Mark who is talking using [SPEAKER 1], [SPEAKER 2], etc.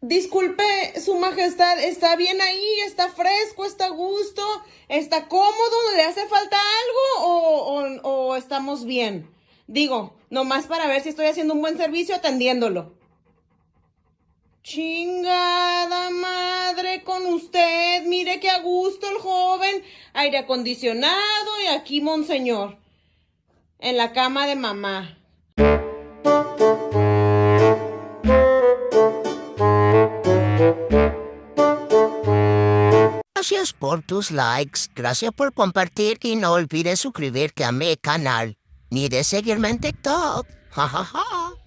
[SPEAKER 1] Disculpe, Su Majestad, ¿está bien ahí? ¿Está fresco? ¿Está a gusto? ¿Está cómodo? ¿Le hace falta algo o estamos bien? Digo, nomás para ver si estoy haciendo un buen servicio atendiéndolo. Chingada madre con usted. Mire qué a gusto el joven. Aire acondicionado y aquí, monseñor. En la cama de mamá.
[SPEAKER 2] Gracias por tus likes, gracias por compartir y no olvides suscribirte a mi canal, ni de seguirme en TikTok. Ja, ja, ja.